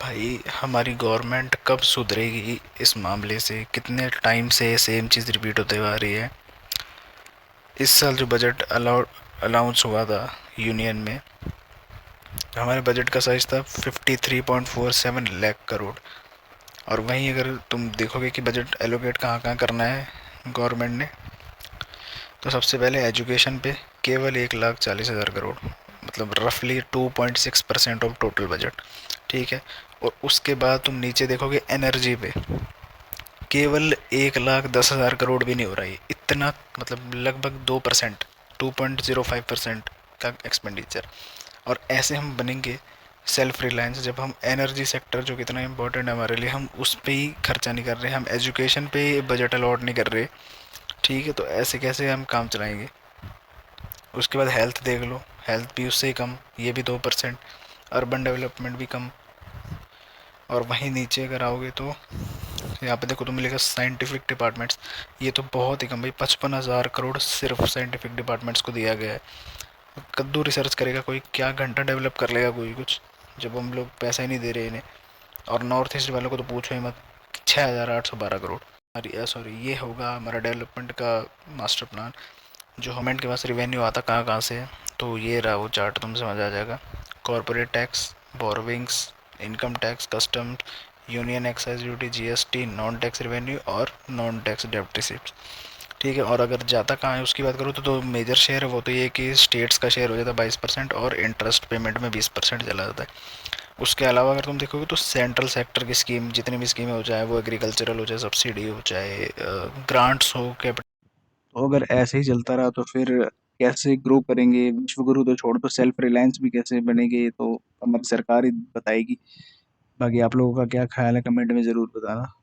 भाई हमारी गवर्नमेंट कब सुधरेगी इस मामले से? कितने टाइम से सेम चीज़ रिपीट होते हुआ आ रही है। इस साल जो बजट अलाउंस हुआ था यूनियन में, हमारे बजट का साइज था 53.47 लाख करोड़। और वहीं अगर तुम देखोगे कि बजट एलोकेट कहाँ कहाँ करना है गवर्नमेंट ने, तो सबसे पहले एजुकेशन पे केवल 1,40,000 करोड़, मतलब रफली 2.6% ऑफ टोटल बजट। ठीक है। और उसके बाद तुम नीचे देखोगे एनर्जी पे, केवल 1,10,000 करोड़ भी नहीं हो रहा है इतना, मतलब लगभग 2%, 2.05% का एक्सपेंडिचर। और ऐसे हम बनेंगे सेल्फ रिलायंस जब हम एनर्जी सेक्टर, जो कितना इंपॉर्टेंट है हमारे लिए, हम उस पर ही खर्चा नहीं कर रहे, हम एजुकेशन पे बजट अलॉट नहीं कर रहे। ठीक है, तो ऐसे कैसे हम काम चलाएंगे? उसके बाद हेल्थ देख लो, हेल्थ भी उससे ही कम, ये भी 2%। अर्बन डेवलपमेंट भी कम। और वहीं नीचे अगर आओगे तो यहाँ पे देखो तो मिलेगा साइंटिफिक डिपार्टमेंट्स, ये तो बहुत ही कम भाई, 55,000 करोड़ सिर्फ साइंटिफिक डिपार्टमेंट्स को दिया गया है। कद्दू रिसर्च करेगा कोई? क्या घंटा डेवलप कर लेगा कोई कुछ, जब हम लोग पैसा ही नहीं दे रहे इन्हें। और नॉर्थ ईस्ट वालों को तो पूछो ही मत, 6,812 करोड़। अरे सॉरी, ये होगा हमारा डेवलपमेंट का मास्टर प्लान। जो गवर्नमेंट के पास रिवेन्यू आता कहाँ कहाँ से है, तो ये रहा वो चार्ट, तुम समझ आ जाएगा। Corporate tax, borrowings, income tax, customs, union excise duty, GST, non tax revenue और नॉन टैक्स डेप्ट रिसिप्ट। ठीक है। और अगर जाता कहाँ है उसकी बात करूँ तो मेजर शेयर है वो तो ये कि स्टेट्स का शेयर हो जाता है 22%, और इंटरेस्ट पेमेंट में 20% चला जाता है। उसके अलावा अगर तुम देखोगे तो सेंट्रल सेक्टर की स्कीम, जितनी भी स्कीमें हो, चाहे वो एग्रीकल्चरल हो, चाहे सब्सिडी हो, चाहे ग्रांट्स हो, कैपिटल। तो अगर ऐसे ही चलता रहा तो फिर कैसे ग्रो करेंगे? विश्व गुरु तो छोड़, तो सेल्फ रिलायंस भी कैसे बनेंगे, ये तो हमारी सरकार ही बताएगी। बाकी आप लोगों का क्या ख्याल है, कमेंट में ज़रूर बताना।